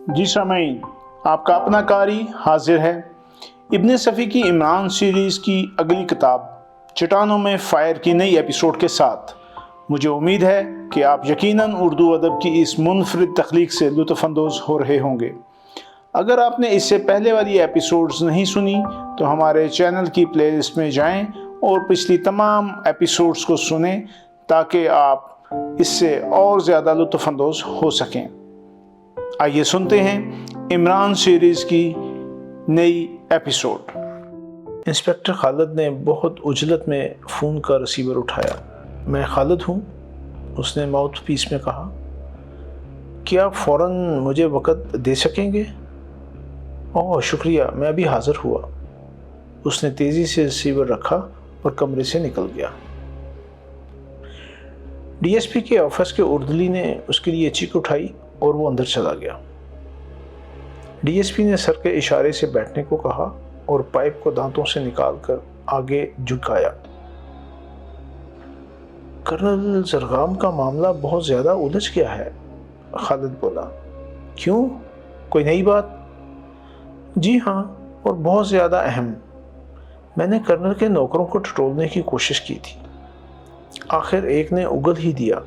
جی سامعین، آپ کا اپنا قاری حاضر ہے۔ ابن صفی کی عمران سیریز کی اگلی کتاب چٹانوں میں فائر کی نئی ایپیسوڈ کے ساتھ مجھے امید ہے کہ آپ یقیناً اردو ادب کی اس منفرد تخلیق سے لطف اندوز ہو رہے ہوں گے۔ اگر آپ نے اس سے پہلے والی ایپیسوڈز نہیں سنی تو ہمارے چینل کی پلے لسٹ میں جائیں اور پچھلی تمام ایپیسوڈز کو سنیں تاکہ آپ اس سے اور زیادہ لطف اندوز ہو سکیں۔ آئیے سنتے ہیں عمران سیریز کی نئی ایپیسوڈ۔ انسپکٹر خالد نے بہت عجلت میں فون کا ریسیور اٹھایا۔ میں خالد ہوں، اس نے ماؤتھ پیس میں کہا۔ کیا آپ فوراً مجھے وقت دے سکیں گے؟ اوہ شکریہ، میں ابھی حاضر ہوا۔ اس نے تیزی سے ریسیور رکھا اور کمرے سے نکل گیا۔ ڈی ایس پی کے آفس کے اردلی نے اس کے لیے چیک اٹھائی اور وہ اندر چلا گیا۔ ڈی ایس پی نے سر کے اشارے سے بیٹھنے کو کہا اور پائپ کو دانتوں سے نکال کر آگے جھکایا۔ کرنل زرغام کا معاملہ بہت زیادہ الجھ گیا ہے، خالد بولا۔ کیوں؟ کوئی نئی بات؟ جی ہاں، اور بہت زیادہ اہم۔ میں نے کرنل کے نوکروں کو ٹٹولنے کی کوشش کی تھی، آخر ایک نے اگل ہی دیا۔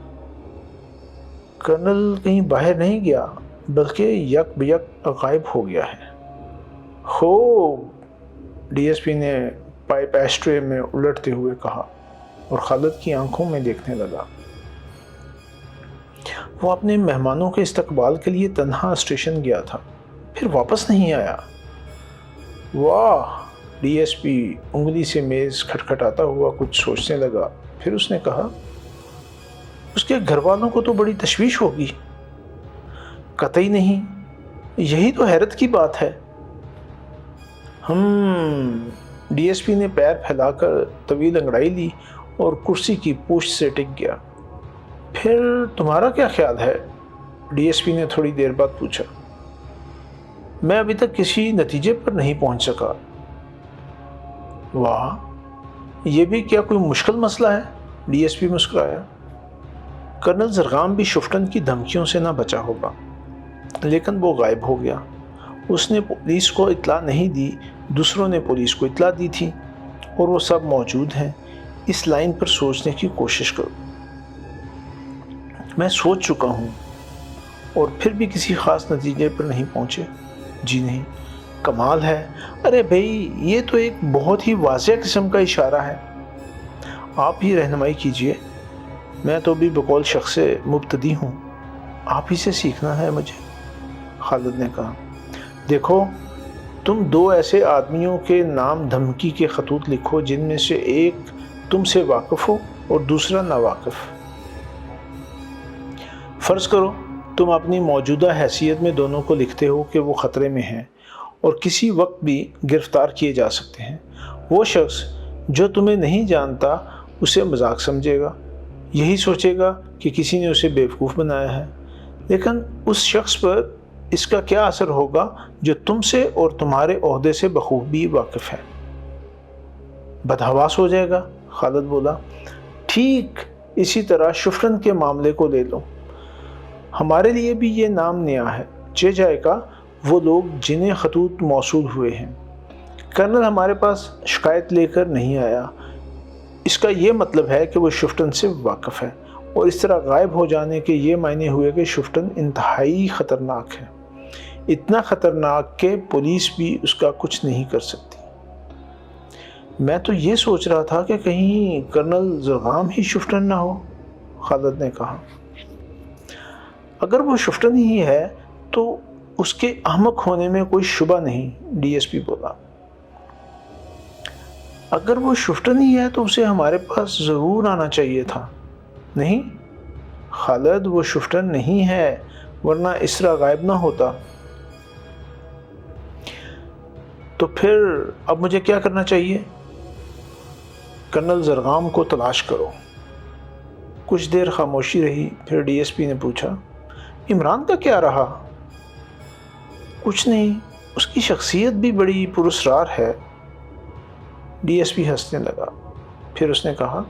کرنل کہیں باہر نہیں گیا بلکہ یک بیک غائب ہو گیا ہے۔ خوب، ڈی ایس پی نے پائپ ایشٹرے میں الٹتے ہوئے کہا اور خالد کی آنکھوں میں دیکھنے لگا۔ وہ اپنے مہمانوں کے استقبال کے لیے تنہا اسٹیشن گیا تھا، پھر واپس نہیں آیا۔ واہ، ڈی ایس پی انگلی سے میز کھٹکھٹاتا ہوا کچھ سوچنے لگا، پھر اس نے کہا، اس کے گھر والوں کو تو بڑی تشویش ہوگی۔ قطعی نہیں، یہی تو حیرت کی بات ہے۔ ڈی ایس پی نے پیر پھیلا کر طویل انگڑائی لی اور کرسی کی پوچھ سے ٹک گیا۔ پھر تمہارا کیا خیال ہے؟ ڈی ایس پی نے تھوڑی دیر بعد پوچھا۔ میں ابھی تک کسی نتیجے پر نہیں پہنچ سکا۔ واہ، یہ بھی کیا کوئی مشکل مسئلہ ہے؟ ڈی ایس پی مسکرایا۔ کرنل زرغام بھی شفٹن کی دھمکیوں سے نہ بچا ہوگا، لیکن وہ غائب ہو گیا۔ اس نے پولیس کو اطلاع نہیں دی، دوسروں نے پولیس کو اطلاع دی تھی، اور وہ سب موجود ہیں۔ اس لائن پر سوچنے کی کوشش کرو۔ میں سوچ چکا ہوں، اور پھر بھی کسی خاص نتیجے پر نہیں پہنچے۔ جی نہیں، کمال ہے۔ ارے بھائی، یہ تو ایک بہت ہی واضح قسم کا اشارہ ہے۔ آپ ہی رہنمائی کیجئے، میں تو بھی بقول شخص مبتدی ہوں، آپ ہی سے سیکھنا ہے مجھے، خالد نے کہا۔ دیکھو، تم دو ایسے آدمیوں کے نام دھمکی کے خطوط لکھو جن میں سے ایک تم سے واقف ہو اور دوسرا ناواقف۔ فرض کرو تم اپنی موجودہ حیثیت میں دونوں کو لکھتے ہو کہ وہ خطرے میں ہیں اور کسی وقت بھی گرفتار کیے جا سکتے ہیں۔ وہ شخص جو تمہیں نہیں جانتا اسے مذاق سمجھے گا، یہی سوچے گا کہ کسی نے اسے بیوقوف بنایا ہے، لیکن اس شخص پر اس کا کیا اثر ہوگا جو تم سے اور تمہارے عہدے سے بخوبی واقف ہے؟ بدحواس ہو جائے گا، خالد بولا۔ ٹھیک اسی طرح شفٹن کے معاملے کو لے لو۔ ہمارے لیے بھی یہ نام نیا ہے، چہ جائے گا وہ لوگ جنہیں خطوط موصول ہوئے ہیں۔ کرنل ہمارے پاس شکایت لے کر نہیں آیا، اس کا یہ مطلب ہے کہ وہ شفٹن سے واقف ہے، اور اس طرح غائب ہو جانے کے یہ معنی ہوئے کہ شفٹن انتہائی خطرناک ہے، اتنا خطرناک کہ پولیس بھی اس کا کچھ نہیں کر سکتی۔ میں تو یہ سوچ رہا تھا کہ کہیں کرنل زرغام ہی شفٹن نہ ہو، خالد نے کہا۔ اگر وہ شفٹن ہی ہے تو اس کے احمق ہونے میں کوئی شبہ نہیں، ڈی ایس پی بولا۔ اگر وہ شفٹن ہی ہے تو اسے ہمارے پاس ضرور آنا چاہیے تھا، نہیں؟ خالد، وہ شفٹن نہیں ہے، ورنہ اس طرح غائب نہ ہوتا۔ تو پھر اب مجھے کیا کرنا چاہیے؟ کرنل زرغام کو تلاش کرو۔ کچھ دیر خاموشی رہی، پھر ڈی ایس پی نے پوچھا، عمران کا کیا رہا؟ کچھ نہیں، اس کی شخصیت بھی بڑی پراسرار ہے۔ ڈی ایس پی ہنسنے لگا، پھر اس نے کہا،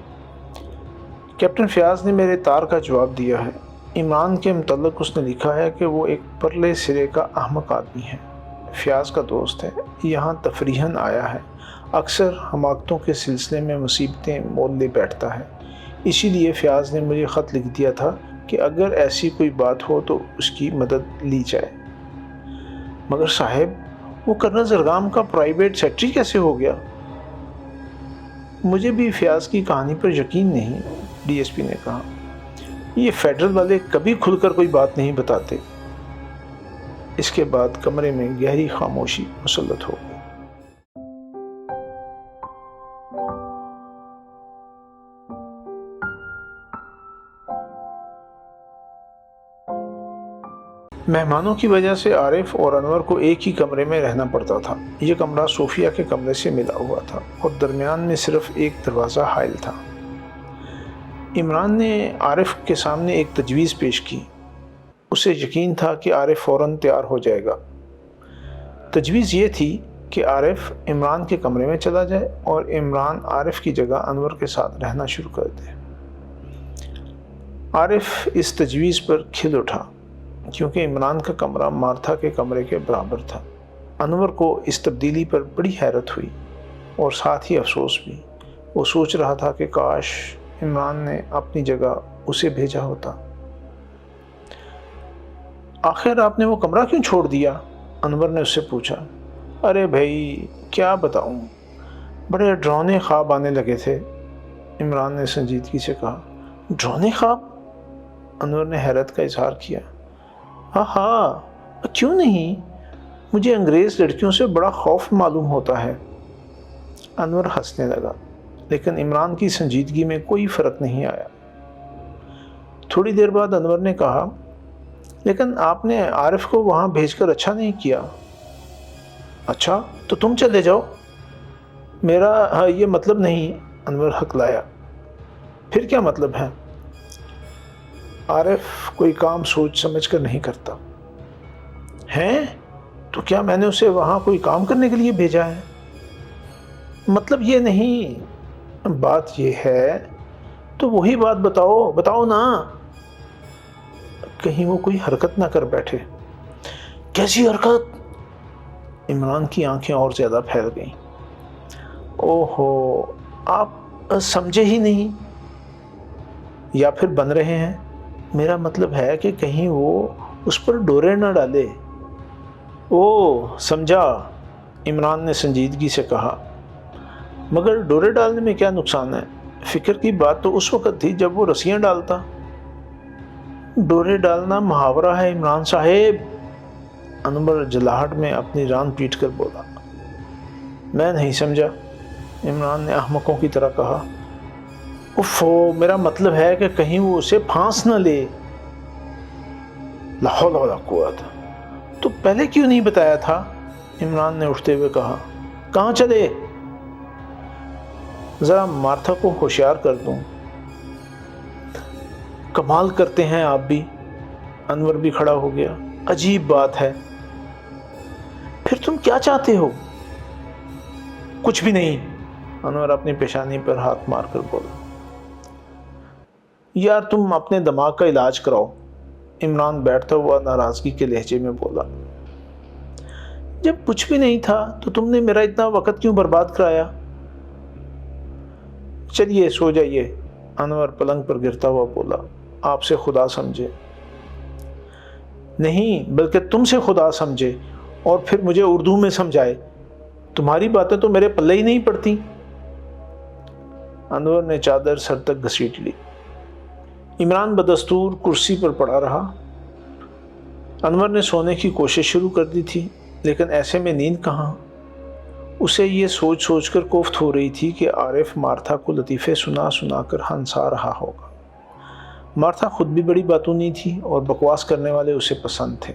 کیپٹن فیاض نے میرے تار کا جواب دیا ہے، عمران کے متعلق اس نے لکھا ہے کہ وہ ایک پرلے سرے کا احمق آدمی ہے، فیاض کا دوست ہے، یہاں تفریحاً آیا ہے، اکثر حماقتوں کے سلسلے میں مصیبتیں مول لے بیٹھتا ہے، اسی لیے فیاض نے مجھے خط لکھ دیا تھا کہ اگر ایسی کوئی بات ہو تو اس کی مدد لی جائے۔ مگر صاحب، وہ کرنل زرگام کا پرائیویٹ سیکرٹری کیسے ہو گیا؟ مجھے بھی فیاض کی کہانی پر یقین نہیں، ڈی ایس پی نے کہا۔ یہ فیڈرل والے کبھی کھل کر کوئی بات نہیں بتاتے۔ اس کے بعد کمرے میں گہری خاموشی مسلط ہو گئی۔ مہمانوں کی وجہ سے عارف اور انور کو ایک ہی کمرے میں رہنا پڑتا تھا۔ یہ کمرہ صوفیہ کے کمرے سے ملا ہوا تھا اور درمیان میں صرف ایک دروازہ حائل تھا۔ عمران نے عارف کے سامنے ایک تجویز پیش کی۔ اسے یقین تھا کہ عارف فوراً تیار ہو جائے گا۔ تجویز یہ تھی کہ عارف عمران کے کمرے میں چلا جائے اور عمران عارف کی جگہ انور کے ساتھ رہنا شروع کر دے۔ عارف اس تجویز پر کھل اٹھا کیونکہ عمران کا کمرہ مارتھا کے کمرے کے برابر تھا۔ انور کو اس تبدیلی پر بڑی حیرت ہوئی اور ساتھ ہی افسوس بھی۔ وہ سوچ رہا تھا کہ کاش عمران نے اپنی جگہ اسے بھیجا ہوتا۔ آخر آپ نے وہ کمرہ کیوں چھوڑ دیا؟ انور نے اس سے پوچھا۔ ارے بھائی، کیا بتاؤں، بڑے ڈراؤنے خواب آنے لگے تھے، عمران نے سنجیدگی سے کہا۔ ڈراؤنے خواب؟ انور نے حیرت کا اظہار کیا۔ ہاں، کیوں نہیں، مجھے انگریز لڑکیوں سے بڑا خوف معلوم ہوتا ہے۔ انور ہنسنے لگا، لیکن عمران کی سنجیدگی میں کوئی فرق نہیں آیا۔ تھوڑی دیر بعد انور نے کہا، لیکن آپ نے عارف کو وہاں بھیج کر اچھا نہیں کیا۔ اچھا تو تم چلے جاؤ۔ میرا یہ مطلب نہیں، انور ہکلایا۔ پھر کیا مطلب ہے؟ عارف کوئی کام سوچ سمجھ کر نہیں کرتا۔ ہیں؟ تو کیا میں نے اسے وہاں کوئی کام کرنے کے لیے بھیجا ہے؟ مطلب یہ نہیں، بات یہ ہے تو وہی بات بتاؤ نا، کہیں وہ کوئی حرکت نہ کر بیٹھے۔ کیسی حرکت؟ عمران کی آنکھیں اور زیادہ پھیل گئیں۔ اوہو، آپ سمجھے ہی نہیں یا پھر بن رہے ہیں؟ میرا مطلب ہے کہ کہیں وہ اس پر ڈورے نہ ڈالے۔ سمجھا، عمران نے سنجیدگی سے کہا۔ مگر ڈورے ڈالنے میں کیا نقصان ہے؟ فکر کی بات تو اس وقت تھی جب وہ رسیاں ڈالتا۔ ڈورے ڈالنا محاورہ ہے عمران صاحب، انور جلاہٹ میں اپنی ران پیٹ کر بولا۔ میں نہیں سمجھا، عمران نے احمقوں کی طرح کہا۔ میرا مطلب ہے کہ کہیں وہ اسے پھانس نہ لے۔ لا حول ولا قوت، تو پہلے کیوں نہیں بتایا تھا؟ عمران نے اٹھتے ہوئے کہا۔ کہاں چلے؟ ذرا مارتھا کو ہوشیار کر دوں۔ کمال کرتے ہیں آپ بھی، انور بھی کھڑا ہو گیا۔ عجیب بات ہے، پھر تم کیا چاہتے ہو؟ کچھ بھی نہیں، انور اپنی پیشانی پر ہاتھ مار کر بولا۔ یار تم اپنے دماغ کا علاج کراؤ، عمران بیٹھتا ہوا ناراضگی کے لہجے میں بولا۔ جب کچھ بھی نہیں تھا تو تم نے میرا اتنا وقت کیوں برباد کرایا؟ چلیے سو جائیے، انور پلنگ پر گرتا ہوا بولا۔ آپ سے خدا سمجھے۔ نہیں، بلکہ تم سے خدا سمجھے اور پھر مجھے اردو میں سمجھائے۔ تمہاری باتیں تو میرے پلے ہی نہیں پڑتی۔ انور نے چادر سر تک گھسیٹ لی۔ عمران بدستور کرسی پر پڑا رہا۔ انور نے سونے کی کوشش شروع کر دی تھی، لیکن ایسے میں نیند کہاں؟ اسے یہ سوچ سوچ کر کوفت ہو رہی تھی کہ عارف مارتھا کو لطیفے سنا سنا کر ہنسا رہا ہوگا۔ مارتھا خود بھی بڑی باتونی تھی اور بکواس کرنے والے اسے پسند تھے۔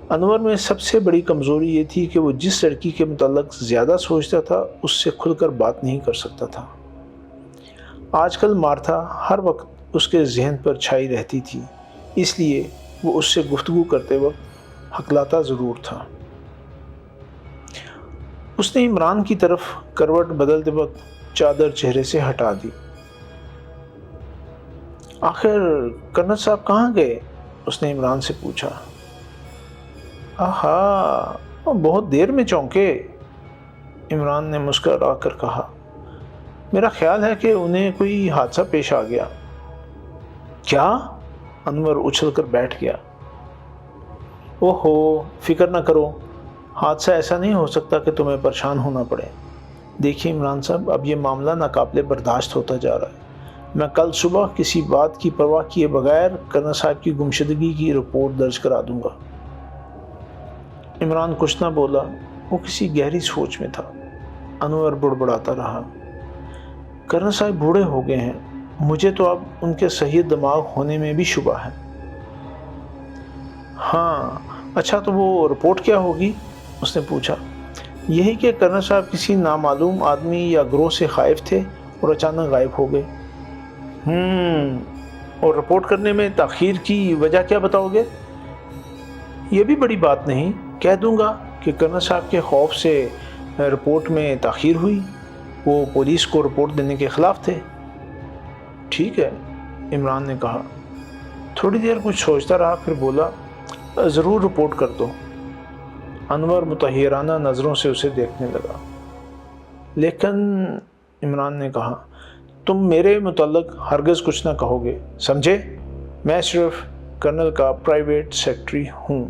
انور میں سب سے بڑی کمزوری یہ تھی کہ وہ جس لڑکی کے متعلق زیادہ سوچتا تھا اس سے کھل کر بات نہیں کر سکتا تھا۔ آج کل مارتھا ہر وقت اس کے ذہن پر چھائی رہتی تھی، اس لیے وہ اس سے گفتگو کرتے وقت ہکلاتا ضرور تھا۔ اس نے عمران کی طرف کروٹ بدلتے وقت چادر چہرے سے ہٹا دی۔ آخر کرنل صاحب کہاں گئے؟ اس نے عمران سے پوچھا۔ آہا، بہت دیر میں چونکے، عمران نے مسکرا کر کہا۔ میرا خیال ہے کہ انہیں کوئی حادثہ پیش آ گیا۔ کیا؟ انور اچھل کر بیٹھ گیا۔ اوہو، فکر نہ کرو، حادثہ ایسا نہیں ہو سکتا کہ تمہیں پریشان ہونا پڑے۔ دیکھیے عمران صاحب، اب یہ معاملہ ناقابل برداشت ہوتا جا رہا ہے۔ میں کل صبح کسی بات کی پرواہ کیے بغیر کرنل صاحب کی گمشدگی کی رپورٹ درج کرا دوں گا۔ عمران کچھ نہ بولا، وہ کسی گہری سوچ میں تھا۔ انور بڑبڑاتا رہا۔ کرنل صاحب بوڑھے ہو گئے ہیں، مجھے تو اب ان کے صحیح دماغ ہونے میں بھی شبہ ہے۔ ہاں، اچھا تو وہ رپورٹ کیا ہوگی؟ اس نے پوچھا۔ یہی کہ کرنل صاحب کسی نامعلوم آدمی یا گروہ سے خائف تھے اور اچانک غائب ہو گئے۔ اور رپورٹ کرنے میں تاخیر کی وجہ کیا بتاؤ گے؟ یہ بھی بڑی بات نہیں، کہہ دوں گا کہ کرنل صاحب کے خوف سے رپورٹ میں تاخیر ہوئی، وہ پولیس کو رپورٹ دینے کے خلاف تھے۔ ٹھیک ہے، عمران نے کہا۔ تھوڑی دیر کچھ سوچتا رہا، پھر بولا، ضرور رپورٹ کر دو۔ انور متحیرانہ نظروں سے اسے دیکھنے لگا۔ لیکن عمران نے کہا، تم میرے متعلق ہرگز کچھ نہ کہو گے، سمجھے؟ میں صرف کرنل کا پرائیویٹ سیکرٹری ہوں۔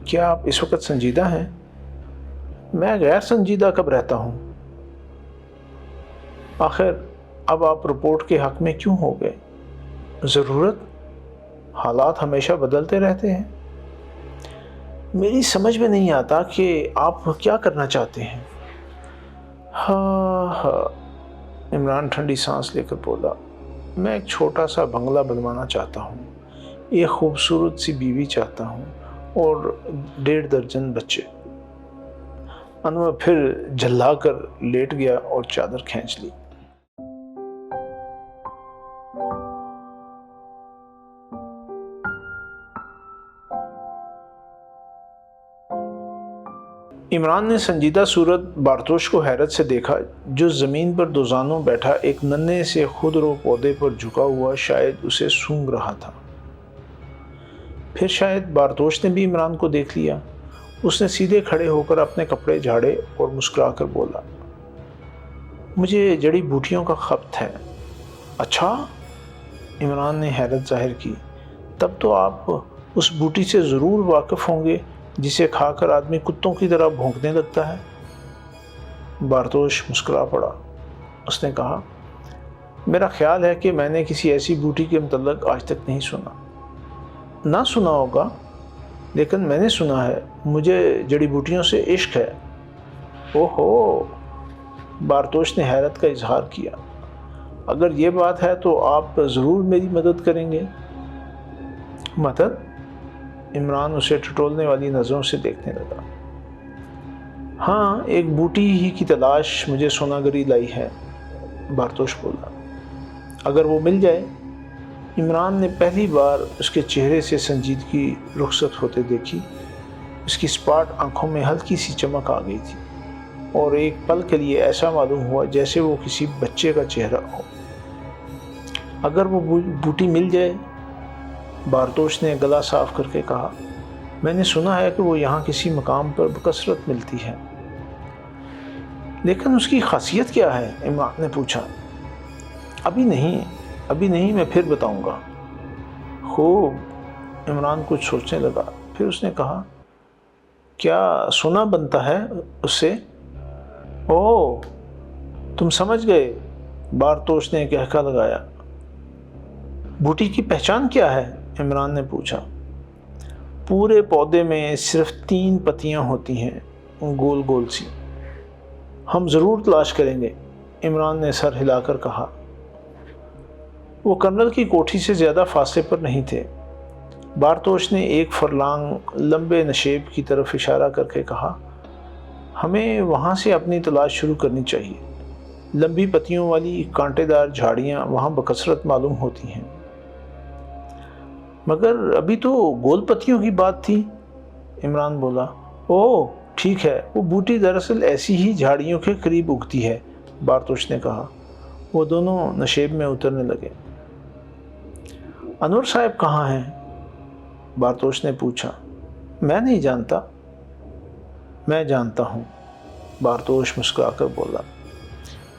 کیا آپ اس وقت سنجیدہ ہیں؟ میں غیر سنجیدہ کب رہتا ہوں؟ آخر اب آپ رپورٹ کے حق میں کیوں ہو گئے؟ ضرورت؟ حالات ہمیشہ بدلتے رہتے ہیں۔ میری سمجھ میں نہیں آتا کہ آپ کیا کرنا چاہتے ہیں۔ ہاں، عمران ٹھنڈی سانس لے کر بولا، میں ایک چھوٹا سا بنگلہ بنوانا چاہتا ہوں، ایک خوبصورت سی بیوی چاہتا ہوں اور 1.5 درجن بچے۔ انور پھر جھلا کر لیٹ گیا اور چادر کھینچ لی۔ عمران نے سنجیدہ صورت بارتوش کو حیرت سے دیکھا، جو زمین پر دوزانوں بیٹھا ایک ننھے سے خود رو پودے پر جھکا ہوا شاید اسے سونگھ رہا تھا۔ پھر شاید بارتوش نے بھی عمران کو دیکھ لیا۔ اس نے سیدھے کھڑے ہو کر اپنے کپڑے جھاڑے اور مسکرا کر بولا، مجھے جڑی بوٹیوں کا خپت ہے۔ اچھا؟ عمران نے حیرت ظاہر کی۔ تب تو آپ اس بوٹی سے ضرور واقف ہوں گے جسے کھا کر آدمی کتوں کی طرح بھونکنے لگتا ہے۔ بارتوش مسکرا پڑا۔ اس نے کہا، میرا خیال ہے کہ میں نے کسی ایسی بوٹی کے متعلق آج تک نہیں سنا۔ نہ سنا ہوگا، لیکن میں نے سنا ہے، مجھے جڑی بوٹیوں سے عشق ہے۔ اوہو، بارتوش نے حیرت کا اظہار کیا۔ اگر یہ بات ہے تو آپ ضرور میری مدد کریں گے۔ مدد؟ عمران اسے ٹٹولنے والی نظروں سے دیکھنے لگا۔ ہاں، ایک بوٹی ہی کی تلاش مجھے سوناگری لائی ہے، بارتوش بولا۔ اگر وہ مل جائے۔ عمران نے پہلی بار اس کے چہرے سے سنجیدگی رخصت ہوتے دیکھی۔ اس کی سپاٹ آنکھوں میں ہلکی سی چمک آ گئی تھی اور ایک پل کے لیے ایسا معلوم ہوا جیسے وہ کسی بچے کا چہرہ ہو۔ اگر وہ بوٹی مل جائے، بارتوش نے گلا صاف کر کے کہا، میں نے سنا ہے کہ وہ یہاں کسی مقام پر بکثرت ملتی ہے۔ لیکن اس کی خاصیت کیا ہے؟ عمران نے پوچھا۔ ابھی نہیں، میں پھر بتاؤں گا۔ خوب، عمران کچھ سوچنے لگا، پھر اس نے کہا، کیا سونا بنتا ہے اس سے؟ اوہ، تم سمجھ گئے، بارتوش نے کہکا لگایا۔ بوٹی کی پہچان کیا ہے؟ عمران نے پوچھا۔ پورے پودے میں صرف 3 پتیاں ہوتی ہیں، گول گول سی۔ ہم ضرور تلاش کریں گے، عمران نے سر ہلا کر کہا۔ وہ کرنل کی کوٹھی سے زیادہ فاصلے پر نہیں تھے۔ بارتوش نے 1 فرلانگ لمبے نشیب کی طرف اشارہ کر کے کہا، ہمیں وہاں سے اپنی تلاش شروع کرنی چاہیے۔ لمبی پتیوں والی کانٹے دار جھاڑیاں وہاں بکثرت معلوم ہوتی ہیں۔ مگر ابھی تو گول پتیوں کی بات تھی، عمران بولا۔ اوہ، ٹھیک ہے، وہ بوٹی دراصل ایسی ہی جھاڑیوں کے قریب اگتی ہے، بارتوش نے کہا، وہ دونوں نشیب میں اترنے لگے۔ انور صاحب کہاں ہیں؟ بارتوش نے پوچھا۔ میں نہیں جانتا۔ میں جانتا ہوں، بارتوش مسکرا کر بولا۔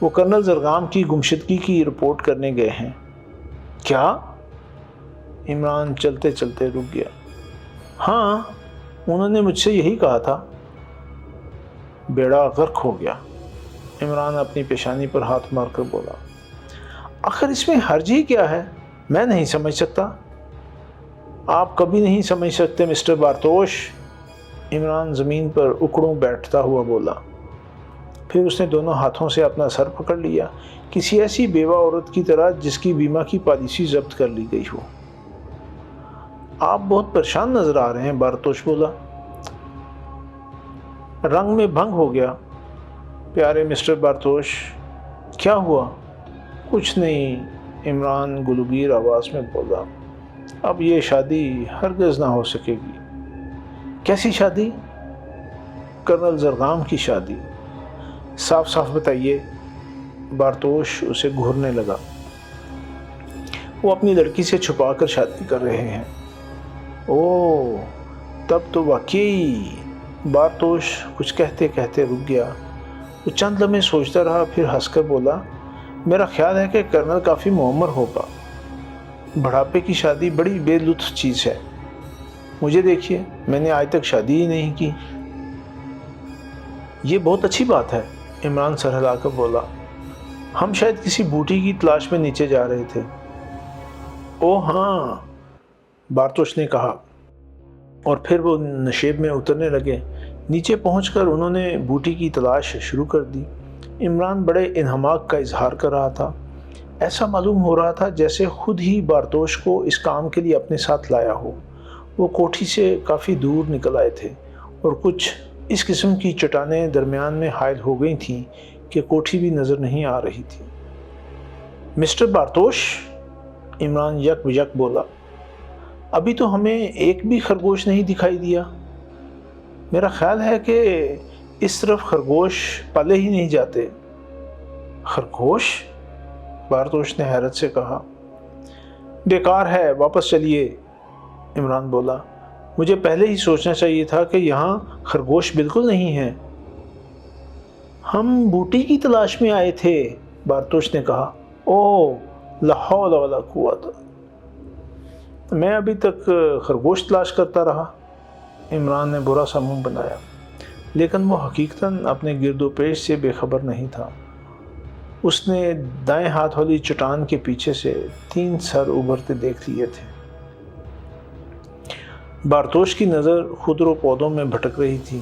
وہ کرنل زرگام کی گمشدگی کی رپورٹ کرنے گئے ہیں۔ کیا؟ عمران چلتے چلتے رک گیا۔ ہاں، انہوں نے مجھ سے یہی کہا تھا۔ بیڑا غرق ہو گیا، عمران اپنی پیشانی پر ہاتھ مار کر بولا۔ آخر اس میں حرج ہی کیا ہے؟ میں نہیں سمجھ سکتا۔ آپ کبھی نہیں سمجھ سکتے مسٹر بارتوش، عمران زمین پر اکڑوں بیٹھتا ہوا بولا۔ پھر اس نے دونوں ہاتھوں سے اپنا سر پکڑ لیا، کسی ایسی بیوہ عورت کی طرح جس کی بیمہ کی پالیسی ضبط کر لی گئی ہو۔ آپ بہت پریشان نظر آ رہے ہیں، بارتوش بولا۔ رنگ میں بھنگ ہو گیا پیارے مسٹر بارتوش۔ کیا ہوا؟ کچھ نہیں، عمران گلوگیر آواز میں بولا۔ اب یہ شادی ہرگز نہ ہو سکے گی۔ کیسی شادی؟ کرنل زرگام کی شادی۔ صاف صاف بتائیے، بارتوش اسے گھورنے لگا۔ وہ اپنی لڑکی سے چھپا کر شادی کر رہے ہیں۔ اوہ، تب تو واقعی، بارتوش کچھ کہتے کہتے رک گیا۔ وہ چند لمحے سوچتا رہا، پھر ہنس کر بولا، میرا خیال ہے کہ کرنل کافی معمر ہوگا۔ بڑھاپے کی شادی بڑی بے لطف چیز ہے۔ مجھے دیکھیے، میں نے آج تک شادی ہی نہیں کی۔ یہ بہت اچھی بات ہے، عمران سر ہلا کر بولا۔ ہم شاید کسی بوٹی کی تلاش میں نیچے جا رہے تھے۔ او ہاں، بارتوش نے کہا، اور پھر وہ نشیب میں اترنے لگے۔ نیچے پہنچ کر انہوں نے بوٹی کی تلاش شروع کر دی۔ عمران بڑے انہماک کا اظہار کر رہا تھا۔ ایسا معلوم ہو رہا تھا جیسے خود ہی بارتوش کو اس کام کے لیے اپنے ساتھ لایا ہو۔ وہ کوٹھی سے کافی دور نکل آئے تھے، اور کچھ اس قسم کی چٹانیں درمیان میں حائل ہو گئی تھیں کہ کوٹھی بھی نظر نہیں آ رہی تھی۔ مسٹر بارتوش، عمران یک بیک بولا، ابھی تو ہمیں ایک بھی خرگوش نہیں دکھائی دیا۔ میرا خیال ہے کہ اس طرف خرگوش پالے ہی نہیں جاتے۔ خرگوش؟ بارتوش نے حیرت سے کہا۔ بیکار ہے، واپس چلیے، عمران بولا۔ مجھے پہلے ہی سوچنا چاہیے تھا کہ یہاں خرگوش بالکل نہیں ہیں۔ ہم بوٹی کی تلاش میں آئے تھے، بارتوش نے کہا۔ اوہ، لا حول ولا قوت! میں ابھی تک خرگوش تلاش کرتا رہا، عمران نے برا سا منہ بنایا، لیکن وہ حقیقتاً اپنے گرد و پیش سے بے خبر نہیں تھا۔ اس نے دائیں ہاتھ والی چٹان کے پیچھے سے 3 سر ابھرتے دیکھ لیے تھے۔ بارتوش کی نظر خضر و پودوں میں بھٹک رہی تھی۔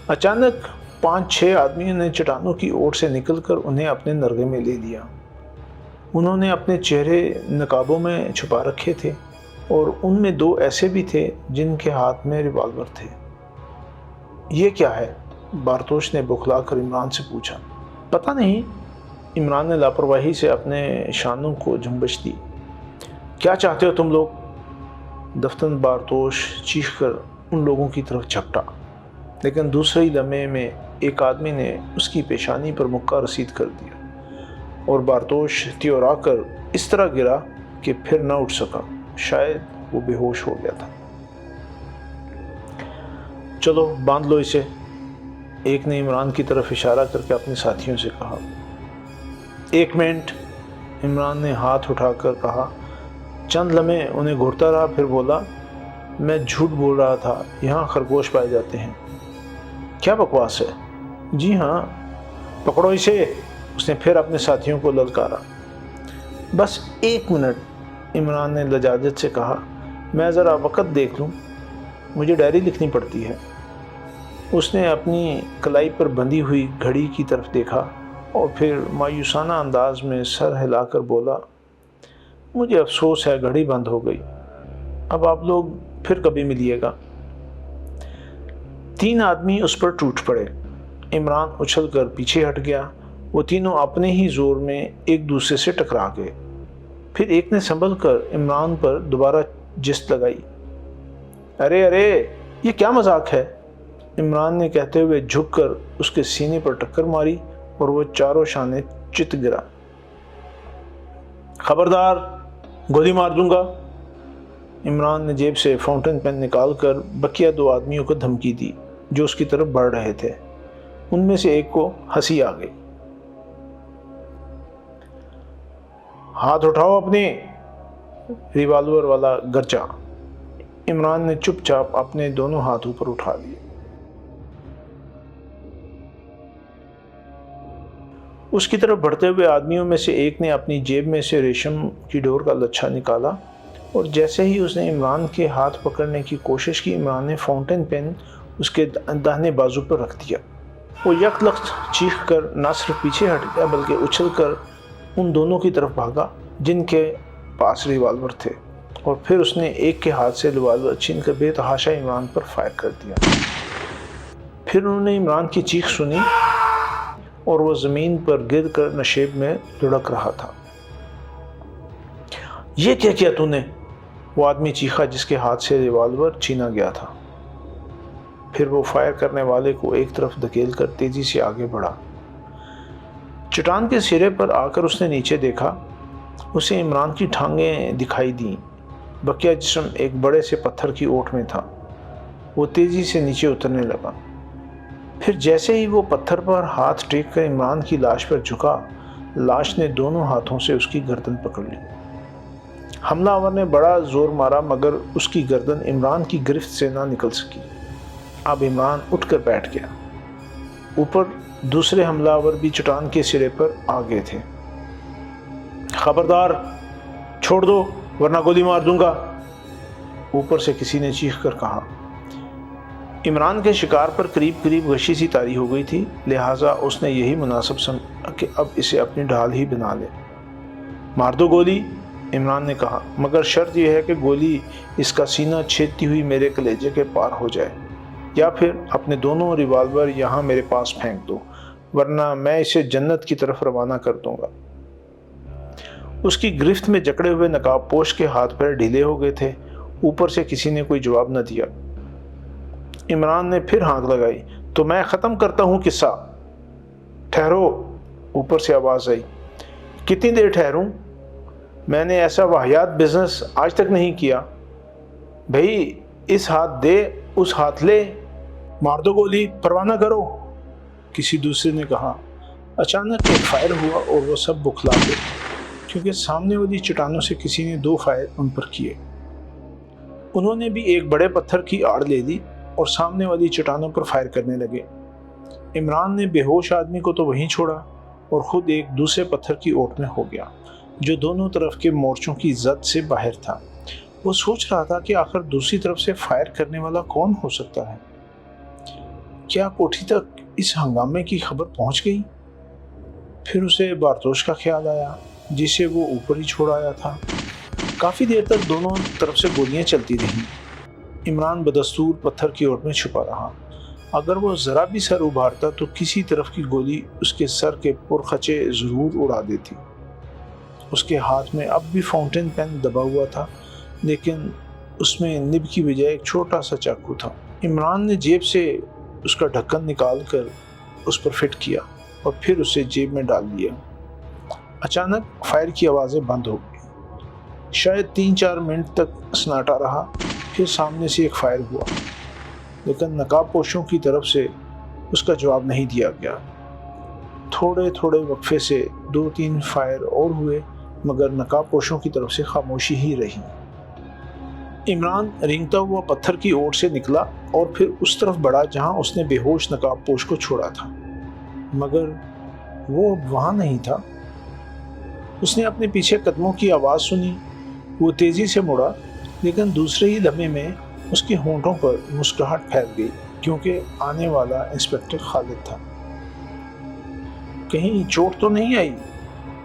اچانک 5-6 آدمیوں نے چٹانوں کی اوٹ سے نکل کر انہیں اپنے نرغے میں لے لیا۔ انہوں نے اپنے چہرے نقابوں میں چھپا رکھے تھے، اور ان میں 2 ایسے بھی تھے جن کے ہاتھ میں ریوالور تھے۔ یہ کیا ہے؟ بارتوش نے بکھلا کر عمران سے پوچھا۔ پتہ نہیں، عمران نے لاپرواہی سے اپنے شانوں کو جھنبش دی۔ کیا چاہتے ہو تم لوگ؟ دفتن بارتوش چیخ کر ان لوگوں کی طرف جھپٹا، لیکن دوسرے ہی لمحے میں ایک آدمی نے اس کی پیشانی پر مکہ رسید کر دیا، اور بارتوش تیورا کر اس طرح گرا کہ پھر نہ اٹھ سکا۔ شاید وہ بے ہوش ہو گیا تھا۔ چلو باندھ لو اسے، ایک نے عمران کی طرف اشارہ کر کے اپنے ساتھیوں سے کہا۔ 1 منٹ، عمران نے ہاتھ اٹھا کر کہا۔ چند لمحے انہیں گھورتا رہا، پھر بولا، میں جھوٹ بول رہا تھا، یہاں خرگوش پائے جاتے ہیں۔ کیا بکواس ہے؟ جی ہاں، پکڑو اسے، اس نے پھر اپنے ساتھیوں کو للکارا۔ بس 1 منٹ، عمران نے لجاجت سے کہا، میں ذرا وقت دیکھ لوں، مجھے ڈائری لکھنی پڑتی ہے۔ اس نے اپنی کلائی پر بندھی ہوئی گھڑی کی طرف دیکھا، اور پھر مایوسانہ انداز میں سر ہلا کر بولا، مجھے افسوس ہے، گھڑی بند ہو گئی، اب آپ لوگ پھر کبھی ملیے گا۔ 3 آدمی اس پر ٹوٹ پڑے۔ عمران اچھل کر پیچھے ہٹ گیا۔ وہ تینوں اپنے ہی زور میں ایک دوسرے سے ٹکرا گئے۔ پھر ایک نے سنبھل کر عمران پر دوبارہ جست لگائی۔ ارے ارے، یہ کیا مذاق ہے؟ عمران نے کہتے ہوئے جھک کر اس کے سینے پر ٹکر ماری، اور وہ چاروں شانے چت گرا۔ خبردار، گولی مار دوں گا۔ عمران نے جیب سے فاؤنٹین پین نکال کر بقیہ 2 آدمیوں کو دھمکی دی جو اس کی طرف بڑھ رہے تھے۔ ان میں سے ایک کو ہنسی آ گئی۔ ہاتھ اٹھاؤ اپنے، ریوالور والا گرجا۔ عمران نے چپ چاپ اپنے دونوں ہاتھ اوپر اٹھا لیے۔ اس کی طرف بڑھتے ہوئے آدمیوں میں سے ایک نے اپنی جیب میں سے ریشم کی ڈور کا لچھا نکالا اور جیسے ہی اس نے عمران کے ہاتھ پکڑنے کی کوشش کی، عمران نے فاؤنٹین پین اس کے داہنے بازو پر رکھ دیا۔ وہ یک لخت چیخ کر نہ صرف پیچھے ہٹ گیا بلکہ اچھل کر ان دونوں کی طرف بھاگا جن کے پاس ریوالور تھے، اور پھر اس نے ایک کے ہاتھ سے ریوالور چھین کر بے تحاشا عمران پر فائر کر دیا۔ پھر انہوں نے عمران کی چیخ سنی اور وہ زمین پر گر کر نشیب میں لڑک رہا تھا۔ یہ کیا کیا تو نے؟ وہ آدمی چیخا جس کے ہاتھ سے ریوالور چھینا گیا تھا۔ پھر وہ فائر کرنے والے کو ایک طرف دھکیل کر تیزی سے آگے بڑھا۔ چٹان کے سرے پر آ کر اس نے نیچے دیکھا۔ اسے عمران کی ٹھانگیں دکھائی دیں۔ بقیہ جسم ایک بڑے سے پتھر کی اوٹ میں تھا۔ وہ تیزی سے نیچے اترنے لگا۔ پھر جیسے ہی وہ پتھر پر ہاتھ ٹیک کر عمران کی لاش پر جھکا، لاش نے دونوں ہاتھوں سے اس کی گردن پکڑ لی۔ حملہ آور نے بڑا زور مارا مگر اس کی گردن عمران کی گرفت سے نہ نکل سکی۔ اب عمران اٹھ کر بیٹھ گیا۔ اوپر دوسرے حملہ آور بھی چٹان کے سرے پر آ گئے تھے۔ خبردار، چھوڑ دو ورنہ گولی مار دوں گا، اوپر سے کسی نے چیخ کر کہا۔ عمران کے شکار پر قریب قریب غشی سی طاری ہو گئی تھی، لہٰذا اس نے یہی مناسب سمجھا کہ اب اسے اپنی ڈھال ہی بنا لے۔ مار دو گولی، عمران نے کہا، مگر شرط یہ ہے کہ گولی اس کا سینہ چھیدتی ہوئی میرے کلیجے کے پار ہو جائے، یا پھر اپنے دونوں ریوالور یہاں میرے پاس پھینک دو، ورنہ میں اسے جنت کی طرف روانہ کر دوں گا۔ اس کی گرفت میں جکڑے ہوئے نقاب پوش کے ہاتھ پیر ڈھیلے ہو گئے تھے۔ اوپر سے کسی نے کوئی جواب نہ دیا۔ عمران نے پھر ہانک لگائی، تو میں ختم کرتا ہوں قصہ۔ ٹھہرو، اوپر سے آواز آئی۔ کتنی دیر ٹھہروں؟ میں نے ایسا واہیات بزنس آج تک نہیں کیا۔ بھئی اس ہاتھ دے، اس ہاتھ لے، مار دو گولی، پرواہ نہ کرو، کسی دوسرے نے کہا۔ اچانک ایک فائر ہوا اور وہ سب بکھلا گئے کیونکہ سامنے والی چٹانوں سے کسی نے 2 فائر ان پر کیے۔ انہوں نے بھی ایک بڑے پتھر کی آڑ لے لی اور سامنے والی چٹانوں پر فائر کرنے لگے۔ عمران نے بے ہوش آدمی کو تو وہیں چھوڑا اور خود ایک دوسرے پتھر کی اوٹ میں ہو گیا جو دونوں طرف کے مورچوں کی زد سے باہر تھا۔ وہ سوچ رہا تھا کہ آخر دوسری طرف سے فائر کرنے والا کون ہو سکتا ہے؟ کیا کوٹھی تک اس ہنگامے کی خبر پہنچ گئی؟ پھر اسے بارتوش کا خیال آیا جسے وہ اوپر ہی چھوڑ آیا تھا۔ کافی دیر تک دونوں طرف سے گولیاں چلتی رہیں۔ عمران بدستور پتھر کی اوٹ میں چھپا رہا۔ اگر وہ ذرا بھی سر ابھارتا تو کسی طرف کی گولی اس کے سر کے پرخچے ضرور اڑا دیتی۔ اس کے ہاتھ میں اب بھی فاؤنٹین پین دبا ہوا تھا، لیکن اس میں نب کی بجائے ایک چھوٹا سا چاقو تھا۔ عمران نے جیب سے اس کا ڈھکن نکال کر اس پر فٹ کیا اور پھر اسے جیب میں ڈال دیا۔ اچانک فائر کی آوازیں بند ہو گئی۔ شاید 3-4 منٹ تک سناٹا رہا، پھر سامنے سے ایک فائر ہوا، لیکن نقاب پوشوں کی طرف سے اس کا جواب نہیں دیا گیا۔ تھوڑے تھوڑے وقفے سے 2-3 فائر اور ہوئے، مگر نقاب پوشوں کی طرف سے خاموشی ہی رہی۔ عمران رینگتا ہوا پتھر کی اوٹ سے نکلا اور پھر اس طرف بڑھا جہاں اس نے بے ہوش نقاب پوش کو چھوڑا تھا، مگر وہ وہاں نہیں تھا۔ اس نے اپنے پیچھے قدموں کی آواز سنی۔ وہ تیزی سے مڑا، لیکن دوسرے ہی لمحے میں اس کے ہونٹوں پر مسکراہٹ پھیل گئی کیونکہ آنے والا انسپکٹر خالد تھا۔ کہیں چوٹ تو نہیں آئی؟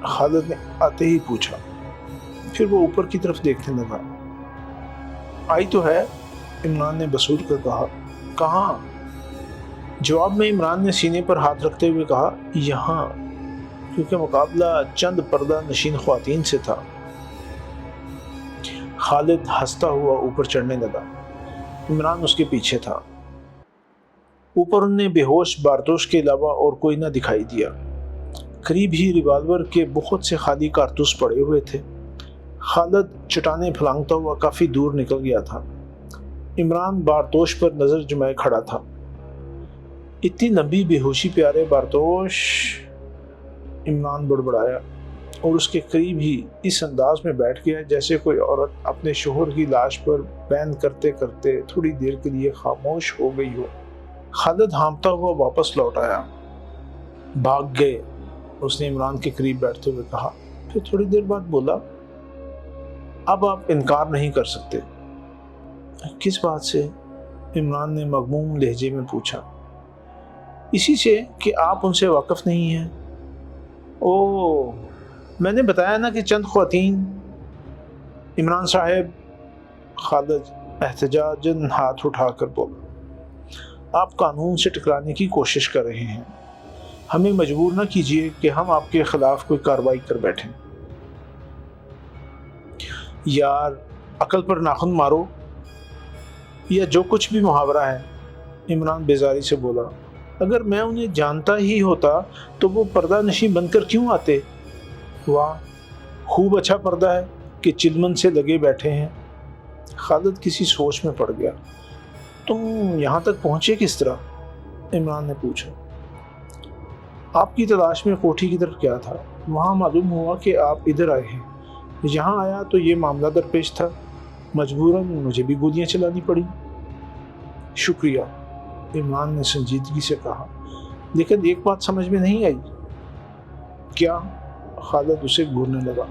خالد نے آتے ہی پوچھا۔ پھر وہ اوپر کی طرف دیکھنے لگا۔ آئی تو ہے، عمران نے بسور کر کہا۔ کہاں؟ جواب میں عمران نے سینے پر ہاتھ رکھتے ہوئے کہا، یہاں، کیونکہ مقابلہ چند پردہ نشین خواتین سے تھا۔ خالد ہنستا ہوا اوپر چڑھنے لگا۔ عمران اس کے پیچھے تھا۔ اوپر انہیں بے ہوش بارتوش کے علاوہ اور کوئی نہ دکھائی دیا۔ قریب ہی ریوالور کے بہت سے خالی کارتوس پڑے ہوئے تھے۔ خالد چٹانیں پھلانگتا ہوا کافی دور نکل گیا تھا۔ عمران بارتوش پر نظر جمائے کھڑا تھا۔ اتنی لمبی بے ہوشی پیارے بارتوش، عمران بڑبڑایا اور اس کے قریب ہی اس انداز میں بیٹھ گیا جیسے کوئی عورت اپنے شوہر کی لاش پر بین کرتے کرتے تھوڑی دیر کے لیے خاموش ہو گئی ہو۔ خالد ہانپتا ہوا واپس لوٹ آیا۔ بھاگ گئے، اس نے عمران کے قریب بیٹھتے ہوئے کہا، پھر تھوڑی دیر بعد بولا، اب آپ انکار نہیں کر سکتے۔ کس بات سے؟ عمران نے مغموم لہجے میں پوچھا۔ اسی سے کہ آپ ان سے واقف نہیں ہیں۔ اوہ، میں نے بتایا نا کہ چند خواتین۔ عمران صاحب، خالد احتجاجاً ہاتھ اٹھا کر بولا، آپ قانون سے ٹکرانے کی کوشش کر رہے ہیں۔ ہمیں مجبور نہ کیجیے کہ ہم آپ کے خلاف کوئی کارروائی کر بیٹھیں۔ یار، عقل پر ناخن مارو، یا جو کچھ بھی محاورہ ہے، عمران بیزاری سے بولا۔ اگر میں انہیں جانتا ہی ہوتا تو وہ پردہ نشین بن کر کیوں آتے؟ واہ، خوب اچھا پردہ ہے کہ چلمن سے لگے بیٹھے ہیں۔ خالد کسی سوچ میں پڑ گیا۔ تم یہاں تک پہنچے کس طرح؟ عمران نے پوچھا۔ آپ کی تلاش میں کوٹھی کی طرف گیا تھا، وہاں معلوم ہوا کہ آپ ادھر آئے ہیں۔ یہاں آیا تو یہ معاملہ درپیش تھا، مجبوراً مجھے بھی گولیاں چلانی پڑی۔ شکریہ، عمران نے سنجیدگی سے کہا، لیکن ایک بات سمجھ میں نہیں آئی۔ کیا؟ خالد اسے گھورنے لگا۔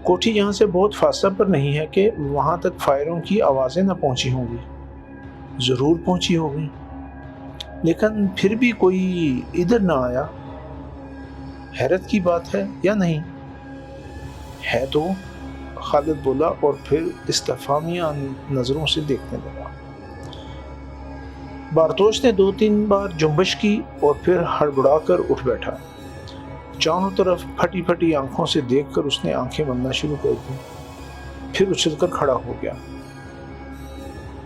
کوٹھی یہاں سے بہت فاصلہ پر نہیں ہے کہ وہاں تک فائروں کی آوازیں نہ پہنچی ہوں گی؟ ضرور پہنچی ہوگی، لیکن پھر بھی کوئی ادھر نہ آیا۔ حیرت کی بات ہے یا نہیں؟ ہے تو، خالد بولا اور پھر استفہامیہ نظروں سے دیکھنے لگا۔ بارتوش نے 2-3 بار جنبش کی اور پھر ہڑبڑا کر اٹھ بیٹھا۔ چاروں طرف پھٹی پھٹی آنکھوں سے دیکھ کر اس نے آنکھیں بندنا شروع کر دی، پھر اچھل کر کھڑا ہو گیا۔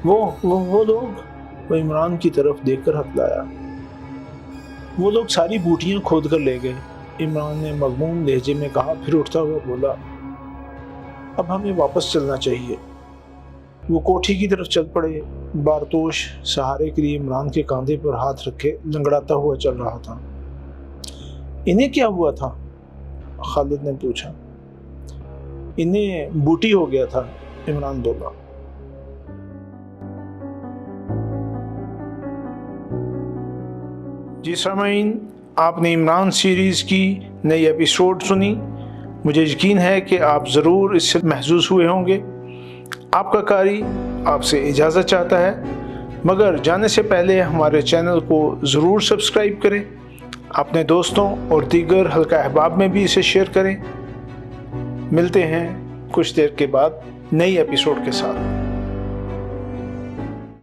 وہ لوگ، وہ عمران کی طرف دیکھ کر ہتلایا۔ وہ لوگ ساری بوٹیاں کھود کر لے گئے، عمران نے مغموم لہجے میں کہا، پھر اٹھتا ہوا بولا، اب ہمیں واپس چلنا چاہیے۔ وہ کوٹھی کی طرف چل پڑے۔ بارتوش سہارے کے لیے عمران کے کاندھے پر ہاتھ رکھے لنگڑاتا ہوا چل رہا تھا۔ انہیں کیا ہوا تھا؟ خالد نے پوچھا۔ انہیں بوٹی ہو گیا تھا، عمران بولا۔ جی سامعین، آپ نے عمران سیریز کی نئی ایپیسوڈ سنی۔ مجھے یقین ہے کہ آپ ضرور اس سے محظوظ ہوئے ہوں گے۔ آپ کا قاری آپ سے اجازت چاہتا ہے، مگر جانے سے پہلے ہمارے چینل کو ضرور سبسکرائب کریں، اپنے دوستوں اور دیگر حلقہ احباب میں بھی اسے شیئر کریں۔ ملتے ہیں کچھ دیر کے بعد نئی ایپیسوڈ کے ساتھ۔